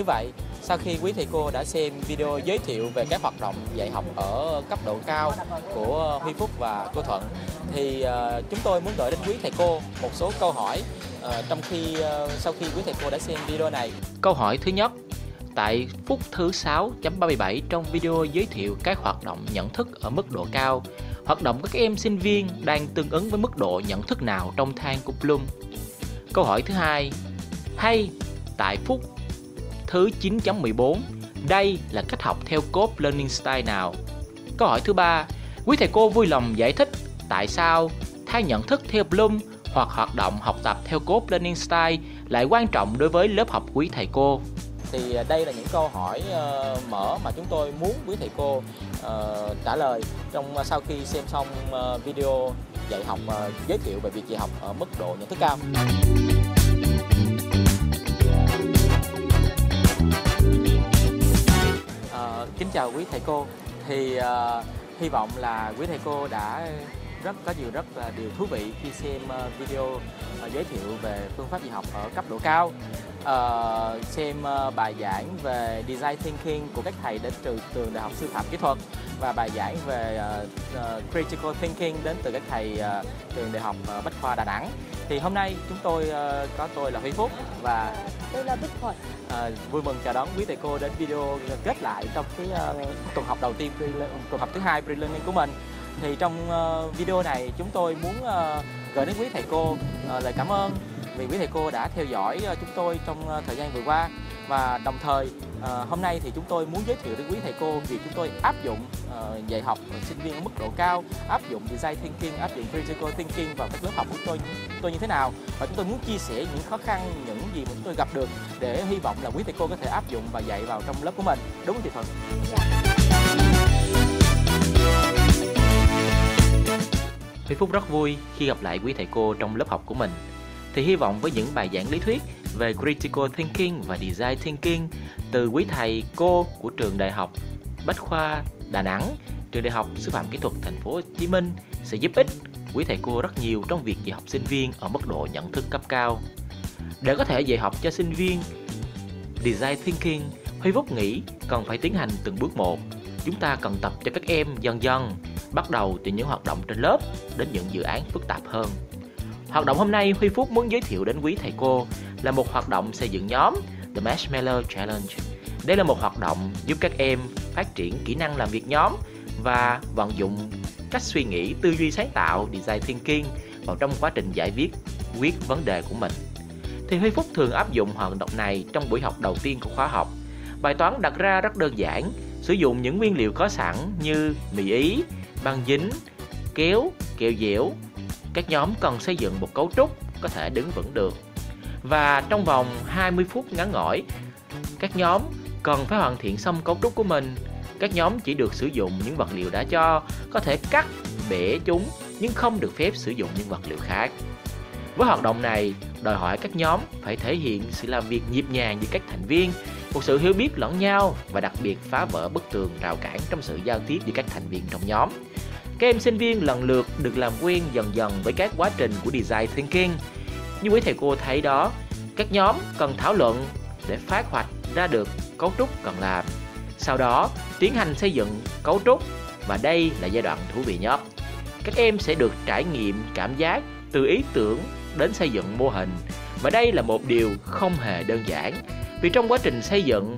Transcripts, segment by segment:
vậy, sau khi quý thầy cô đã xem video giới thiệu về các hoạt động dạy học ở cấp độ cao của Huy Phúc và cô Thuận, thì chúng tôi muốn gửi đến quý thầy cô một số câu hỏi sau khi quý thầy cô đã xem video này. Câu hỏi thứ nhất, tại phút thứ 6.37 trong video giới thiệu các hoạt động nhận thức ở mức độ cao, hoạt động của các em sinh viên đang tương ứng với mức độ nhận thức nào trong thang của Bloom? Câu hỏi thứ hai, hay tại phút thứ 9.14, đây là cách học theo code learning style nào? Câu hỏi thứ ba, quý thầy cô vui lòng giải thích tại sao thang nhận thức theo Bloom hoặc hoạt động học tập theo code learning style lại quan trọng đối với lớp học quý thầy cô? Thì đây là những câu hỏi mở mà chúng tôi muốn quý thầy cô trả lời sau khi xem xong video dạy học giới thiệu về việc dạy học ở mức độ nhận thức cao. Kính chào quý thầy cô. Thì hy vọng là quý thầy cô đã có rất là điều thú vị khi xem video giới thiệu về phương pháp dạy học ở cấp độ cao, xem bài giảng về Design Thinking của các thầy đến từ trường Đại học Sư phạm Kỹ thuật và bài giảng về Critical Thinking đến từ các thầy trường Đại học Bách khoa Đà Nẵng. Thì hôm nay chúng tôi có tôi là Huy Phúc và tôi là Bích Thuận. Vui mừng chào đón quý thầy cô đến video kết lại trong cái tuần học đầu tiên, tuần học thứ hai pre-learning của mình. Thì trong video này chúng tôi muốn gửi đến quý thầy cô lời cảm ơn vì quý thầy cô đã theo dõi chúng tôi trong thời gian vừa qua, và đồng thời hôm nay thì chúng tôi muốn giới thiệu đến quý thầy cô việc chúng tôi áp dụng dạy học sinh viên ở mức độ cao, áp dụng Design Thinking, áp dụng Critical Thinking vào các lớp học của tôi như thế nào, và chúng tôi muốn chia sẻ những khó khăn, những gì mà chúng tôi gặp được để hy vọng là quý thầy cô có thể áp dụng và dạy vào trong lớp của mình. Đúng không chị Thuận? Dạ. Huy Phúc rất vui khi gặp lại quý thầy cô trong lớp học của mình. Thì hy vọng với những bài giảng lý thuyết về Critical Thinking và Design Thinking từ quý thầy cô của trường Đại học Bách khoa Đà Nẵng, trường Đại học Sư phạm Kỹ thuật Thành phố Hồ Chí Minh sẽ giúp ích quý thầy cô rất nhiều trong việc dạy học sinh viên ở mức độ nhận thức cấp cao. Để có thể dạy học cho sinh viên Design Thinking, Huy Phúc nghĩ cần phải tiến hành từng bước một. Chúng ta cần tập cho các em dần dần, bắt đầu từ những hoạt động trên lớp đến những dự án phức tạp hơn. Hoạt động hôm nay Huy Phúc muốn giới thiệu đến quý thầy cô là một hoạt động xây dựng nhóm, The Marshmallow Challenge. Đây là một hoạt động giúp các em phát triển kỹ năng làm việc nhóm và vận dụng cách suy nghĩ, tư duy sáng tạo, Design Thinking vào trong quá trình giải quyết vấn đề của mình. Thì Huy Phúc thường áp dụng hoạt động này trong buổi học đầu tiên của khóa học. Bài toán đặt ra rất đơn giản, sử dụng những nguyên liệu có sẵn như mì Ý, băng dính, kéo, kẹo dẻo. Các nhóm cần xây dựng một cấu trúc có thể đứng vững được. Và trong vòng 20 phút ngắn ngủi, các nhóm cần phải hoàn thiện xong cấu trúc của mình. Các nhóm chỉ được sử dụng những vật liệu đã cho, có thể cắt, bẻ chúng, nhưng không được phép sử dụng những vật liệu khác. Với hoạt động này, đòi hỏi các nhóm phải thể hiện sự làm việc nhịp nhàng giữa các thành viên, một sự hiểu biết lẫn nhau và đặc biệt phá vỡ bức tường rào cản trong sự giao tiếp giữa các thành viên trong nhóm. Các em sinh viên lần lượt được làm quen dần dần với các quá trình của Design Thinking. Như quý thầy cô thấy đó, các nhóm cần thảo luận để phát hoạch ra được cấu trúc cần làm. Sau đó, tiến hành xây dựng cấu trúc, và đây là giai đoạn thú vị nhất. Các em sẽ được trải nghiệm cảm giác từ ý tưởng đến xây dựng mô hình. Và đây là một điều không hề đơn giản, vì trong quá trình xây dựng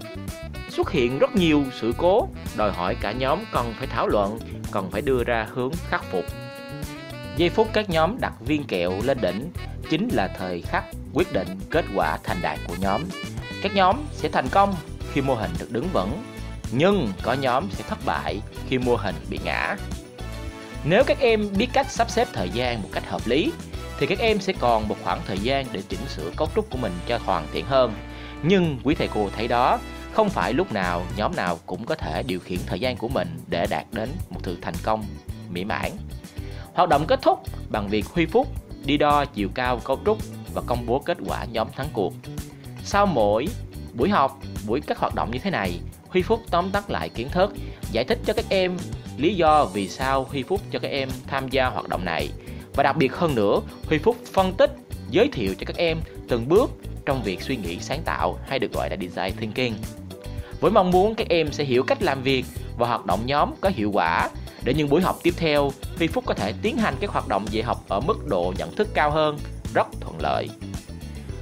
xuất hiện rất nhiều sự cố, đòi hỏi cả nhóm cần phải thảo luận, cần phải đưa ra hướng khắc phục. Giây phút các nhóm đặt viên kẹo lên đỉnh chính là thời khắc quyết định kết quả thành đạt của nhóm. Các nhóm sẽ thành công khi mô hình được đứng vững, nhưng có nhóm sẽ thất bại khi mô hình bị ngã. Nếu các em biết cách sắp xếp thời gian một cách hợp lý, thì các em sẽ còn một khoảng thời gian để chỉnh sửa cấu trúc của mình cho hoàn thiện hơn. Nhưng quý thầy cô thấy đó, không phải lúc nào nhóm nào cũng có thể điều khiển thời gian của mình để đạt đến một sự thành công mỹ mãn. Hoạt động kết thúc bằng việc Huy Phúc đi đo chiều cao cấu trúc và công bố kết quả nhóm thắng cuộc. Sau mỗi buổi học, các hoạt động như thế này, Huy Phúc tóm tắt lại kiến thức, giải thích cho các em lý do vì sao Huy Phúc cho các em tham gia hoạt động này. Và đặc biệt hơn nữa, Huy Phúc phân tích, giới thiệu cho các em từng bước trong việc suy nghĩ sáng tạo hay được gọi là design thinking. Với mong muốn các em sẽ hiểu cách làm việc và hoạt động nhóm có hiệu quả để những buổi học tiếp theo, Huy Phúc có thể tiến hành các hoạt động dạy học ở mức độ nhận thức cao hơn, rất thuận lợi.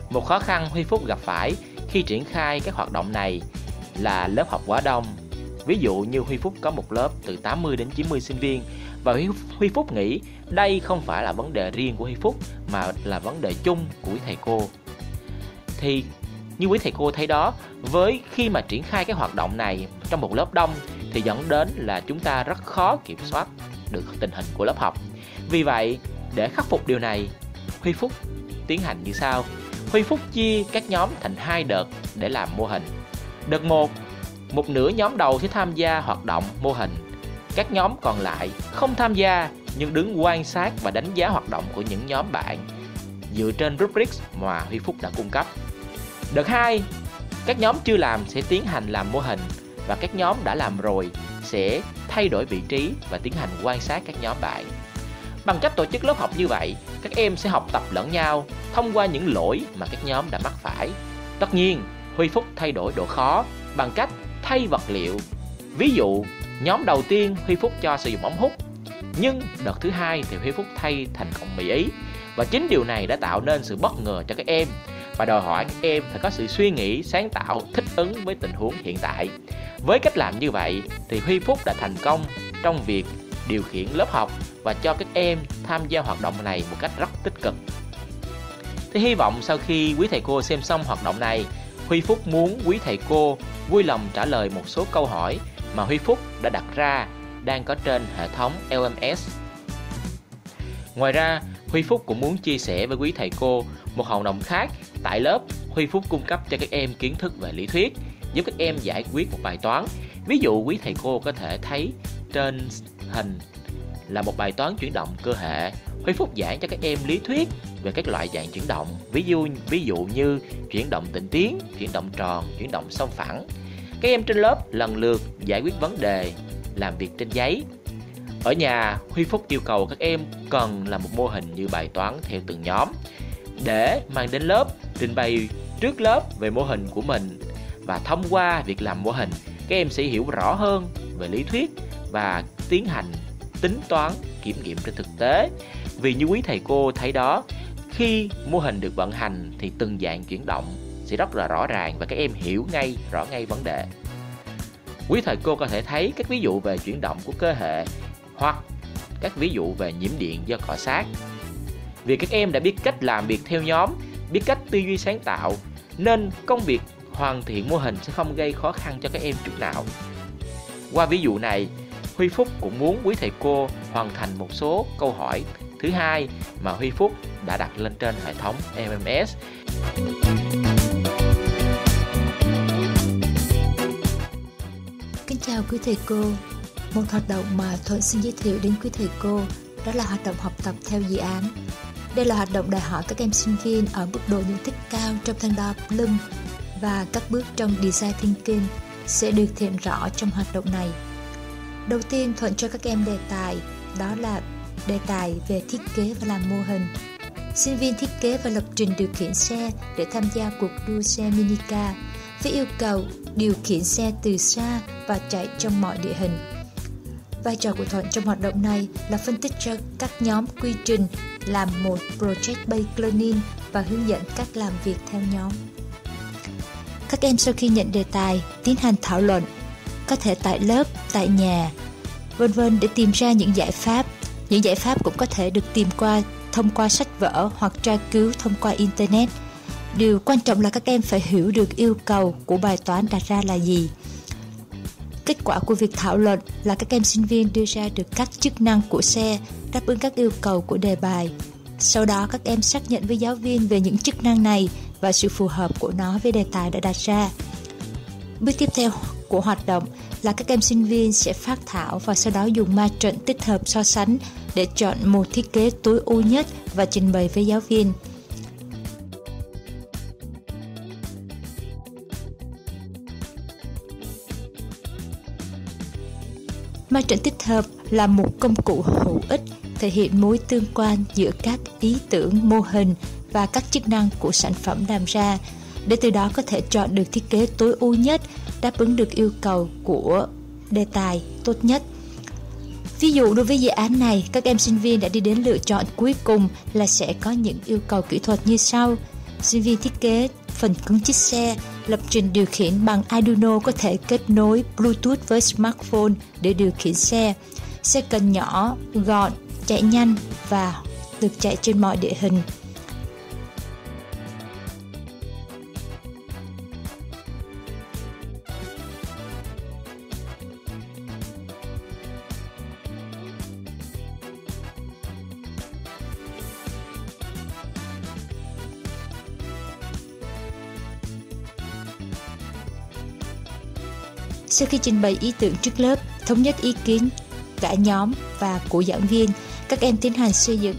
Một khó khăn Huy Phúc gặp phải khi triển khai các hoạt động này là lớp học quá đông. Ví dụ như Huy Phúc có một lớp từ 80 đến 90 sinh viên và Huy Phúc nghĩ đây không phải là vấn đề riêng của Huy Phúc mà là vấn đề chung của quý thầy cô. Thì như quý thầy cô thấy đó, với khi mà triển khai các hoạt động này trong một lớp đông thì dẫn đến là chúng ta rất khó kiểm soát được tình hình của lớp học. Vì vậy, để khắc phục điều này, Huy Phúc tiến hành như sau. Huy Phúc chia các nhóm thành 2 đợt để làm mô hình. Đợt 1, một nửa nhóm đầu sẽ tham gia hoạt động mô hình. Các nhóm còn lại không tham gia nhưng đứng quan sát và đánh giá hoạt động của những nhóm bạn dựa trên rubrics mà Huy Phúc đã cung cấp. Đợt 2, các nhóm chưa làm sẽ tiến hành làm mô hình và các nhóm đã làm rồi sẽ thay đổi vị trí và tiến hành quan sát các nhóm bạn. Bằng cách tổ chức lớp học như vậy, các em sẽ học tập lẫn nhau thông qua những lỗi mà các nhóm đã mắc phải. Tất nhiên, Huy Phúc thay đổi độ khó bằng cách thay vật liệu. Ví dụ, nhóm đầu tiên Huy Phúc cho sử dụng ống hút, nhưng đợt thứ 2 thì Huy Phúc thay thành cọng mì Ý. Và chính điều này đã tạo nên sự bất ngờ cho các em và đòi hỏi các em phải có sự suy nghĩ sáng tạo thích ứng với tình huống hiện tại. Với cách làm như vậy thì Huy Phúc đã thành công trong việc điều khiển lớp học và cho các em tham gia hoạt động này một cách rất tích cực. Thì hy vọng sau khi quý thầy cô xem xong hoạt động này, Huy Phúc muốn quý thầy cô vui lòng trả lời một số câu hỏi mà Huy Phúc đã đặt ra đang có trên hệ thống LMS. Ngoài ra, Huy Phúc cũng muốn chia sẻ với quý thầy cô một hoạt động khác. Tại lớp, Huy Phúc cung cấp cho các em kiến thức về lý thuyết, giúp các em giải quyết một bài toán. Ví dụ quý thầy cô có thể thấy trên hình là một bài toán chuyển động cơ hệ. Huy Phúc giảng cho các em lý thuyết về các loại dạng chuyển động, ví dụ như chuyển động tịnh tiến, chuyển động tròn, chuyển động song phẳng. Các em trên lớp lần lượt giải quyết vấn đề, làm việc trên giấy. Ở nhà, Huy Phúc yêu cầu các em cần làm một mô hình như bài toán theo từng nhóm để mang đến lớp, trình bày trước lớp về mô hình của mình. Và thông qua việc làm mô hình, các em sẽ hiểu rõ hơn về lý thuyết và tiến hành tính toán, kiểm nghiệm trên thực tế. Vì như quý thầy cô thấy đó, khi mô hình được vận hành thì từng dạng chuyển động sẽ rất là rõ ràng và các em hiểu rõ ngay vấn đề. Quý thầy cô có thể thấy các ví dụ về chuyển động của cơ hệ hoặc các ví dụ về nhiễm điện do cọ xát. Vì các em đã biết cách làm việc theo nhóm, biết cách tư duy sáng tạo, nên công việc hoàn thiện mô hình sẽ không gây khó khăn cho các em chút nào. Qua ví dụ này, Huy Phúc cũng muốn quý thầy cô hoàn thành một số câu hỏi thứ hai mà Huy Phúc đã đặt lên trên hệ thống LMS. Kính chào quý thầy cô. Một hoạt động mà Thuận xin giới thiệu đến quý thầy cô đó là hoạt động học tập theo dự án. Đây là hoạt động đòi hỏi các em sinh viên ở mức độ nhận thức cao trong thang đo Bloom và các bước trong Design Thinking sẽ được thể hiện rõ trong hoạt động này. Đầu tiên, Thuận cho các em đề tài, đó là đề tài về thiết kế và làm mô hình. Sinh viên thiết kế và lập trình điều khiển xe để tham gia cuộc đua xe minicar với yêu cầu điều khiển xe từ xa và chạy trong mọi địa hình. Vai trò của Thuận trong hoạt động này là phân tích cho các nhóm quy trình làm một project-based learning và hướng dẫn cách làm việc theo nhóm. Các em sau khi nhận đề tài tiến hành thảo luận, có thể tại lớp, tại nhà, v.v. để tìm ra những giải pháp. Những giải pháp cũng có thể được tìm thông qua sách vở hoặc tra cứu thông qua Internet. Điều quan trọng là các em phải hiểu được yêu cầu của bài toán đặt ra là gì. Kết quả của việc thảo luận là các em sinh viên đưa ra được các chức năng của xe đáp ứng các yêu cầu của đề bài. Sau đó các em xác nhận với giáo viên về những chức năng này và sự phù hợp của nó với đề tài đã đặt ra. Bước tiếp theo của hoạt động là các em sinh viên sẽ phác thảo và sau đó dùng ma trận tích hợp so sánh để chọn một thiết kế tối ưu nhất và trình bày với giáo viên. Ma trận tích hợp là một công cụ hữu ích thể hiện mối tương quan giữa các ý tưởng mô hình và các chức năng của sản phẩm làm ra, để từ đó có thể chọn được thiết kế tối ưu nhất, đáp ứng được yêu cầu của đề tài tốt nhất. Ví dụ đối với dự án này, các em sinh viên đã đi đến lựa chọn cuối cùng là sẽ có những yêu cầu kỹ thuật như sau. Sinh viên thiết kế phần cứng chiếc xe, lập trình điều khiển bằng Arduino có thể kết nối Bluetooth với smartphone để điều khiển xe. Xe cần nhỏ, gọn, chạy nhanh và được chạy trên mọi địa hình. Sau khi trình bày ý tưởng trước lớp, thống nhất ý kiến cả nhóm và của giảng viên, các em tiến hành xây dựng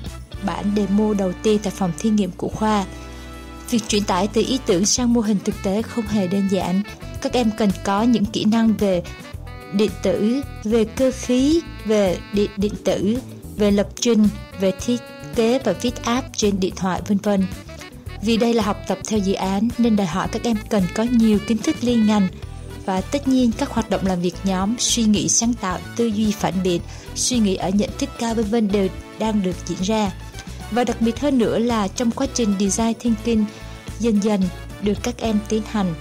bản demo đầu tiên tại phòng thí nghiệm của khoa. Việc chuyển tải từ ý tưởng sang mô hình thực tế không hề đơn giản. Các em cần có những kỹ năng về điện tử, về cơ khí, về điện tử, về lập trình, về thiết kế và viết app trên điện thoại, v.v. Vì đây là học tập theo dự án nên đòi hỏi các em cần có nhiều kiến thức liên ngành. Và tất nhiên các hoạt động làm việc nhóm, suy nghĩ sáng tạo, tư duy phản biện, suy nghĩ ở nhận thức cao v.v. đều đang được diễn ra. Và đặc biệt hơn nữa là trong quá trình design thinking dần dần được các em tiến hành.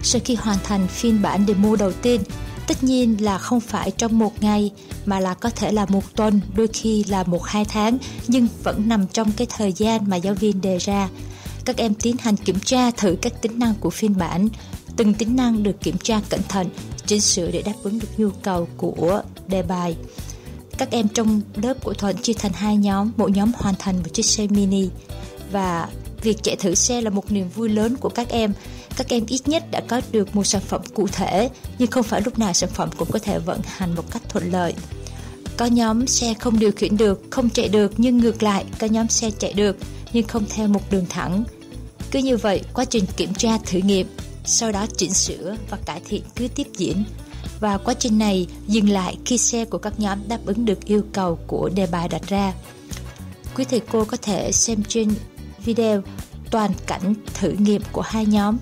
Sau khi hoàn thành phiên bản demo đầu tiên, tất nhiên là không phải trong một ngày mà là có thể là một tuần, đôi khi là 1-2 tháng, nhưng vẫn nằm trong cái thời gian mà giáo viên đề ra. Các em tiến hành kiểm tra thử các tính năng của phiên bản. Từng tính năng được kiểm tra cẩn thận, chỉnh sửa để đáp ứng được nhu cầu của đề bài. Các em trong lớp của Thuận chia thành 2 nhóm, mỗi nhóm hoàn thành một chiếc xe mini. Và việc chạy thử xe là một niềm vui lớn của các em. Các em ít nhất đã có được một sản phẩm cụ thể, nhưng không phải lúc nào sản phẩm cũng có thể vận hành một cách thuận lợi. Có nhóm xe không điều khiển được, không chạy được, nhưng ngược lại, có nhóm xe chạy được, nhưng không theo một đường thẳng. Cứ như vậy, quá trình kiểm tra thử nghiệm, sau đó chỉnh sửa và cải thiện cứ tiếp diễn. Và quá trình này dừng lại khi xe của các nhóm đáp ứng được yêu cầu của đề bài đặt ra. Quý thầy cô có thể xem trên video toàn cảnh thử nghiệm của 2 nhóm.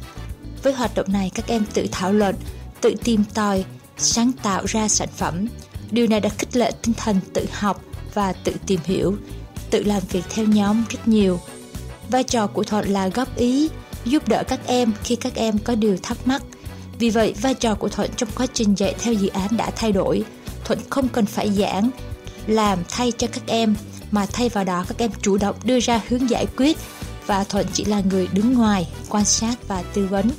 Với hoạt động này, các em tự thảo luận, tự tìm tòi, sáng tạo ra sản phẩm. Điều này đã khích lệ tinh thần tự học và tự tìm hiểu, tự làm việc theo nhóm rất nhiều. Vai trò của Thuận là góp ý, giúp đỡ các em khi các em có điều thắc mắc. Vì vậy, vai trò của Thuận trong quá trình dạy theo dự án đã thay đổi. Thuận không cần phải giảng, làm thay cho các em, mà thay vào đó các em chủ động đưa ra hướng giải quyết và Thuận chỉ là người đứng ngoài, quan sát và tư vấn.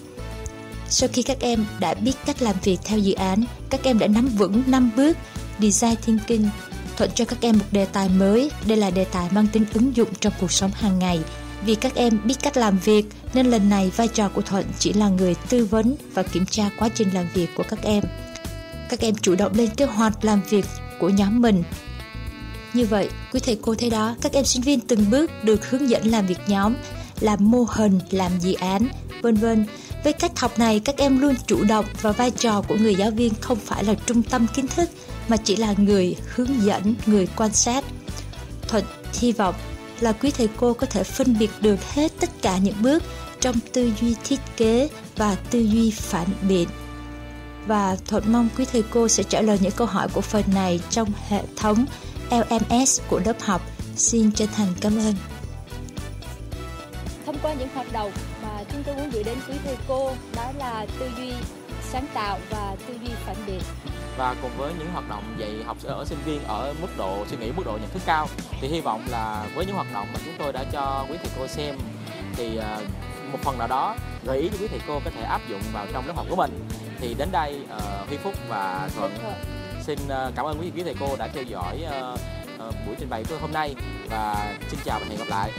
Sau khi các em đã biết cách làm việc theo dự án, các em đã nắm vững 5 bước Design Thinking. Thuận cho các em một đề tài mới, đây là đề tài mang tính ứng dụng trong cuộc sống hàng ngày. Vì các em biết cách làm việc nên lần này vai trò của Thuận chỉ là người tư vấn và kiểm tra quá trình làm việc của các em. Các em chủ động lên kế hoạch làm việc của nhóm mình. Như vậy, quý thầy cô thấy đó, các em sinh viên từng bước được hướng dẫn làm việc nhóm, làm mô hình, làm dự án, v.v. Với cách học này, các em luôn chủ động và vai trò của người giáo viên không phải là trung tâm kiến thức mà chỉ là người hướng dẫn, người quan sát. Thuận hy vọng là quý thầy cô có thể phân biệt được hết tất cả những bước trong tư duy thiết kế và tư duy phản biện. Và Thuận mong quý thầy cô sẽ trả lời những câu hỏi của phần này trong hệ thống LMS của lớp học. Xin chân thành cảm ơn. Thông qua những hoạt động mà chúng tôi muốn gửi đến quý thầy cô đó là tư duy sáng tạo và tư duy phản biện. Và cùng với những hoạt động dạy học ở sinh viên ở mức độ suy nghĩ, mức độ nhận thức cao, thì hy vọng là với những hoạt động mà chúng tôi đã cho quý thầy cô xem thì một phần nào đó gợi ý cho quý thầy cô có thể áp dụng vào trong lớp học của mình. Thì đến đây Huy Phúc và Thuận xin cảm ơn quý thầy cô đã theo dõi buổi trình bày của tôi hôm nay và xin chào và hẹn gặp lại.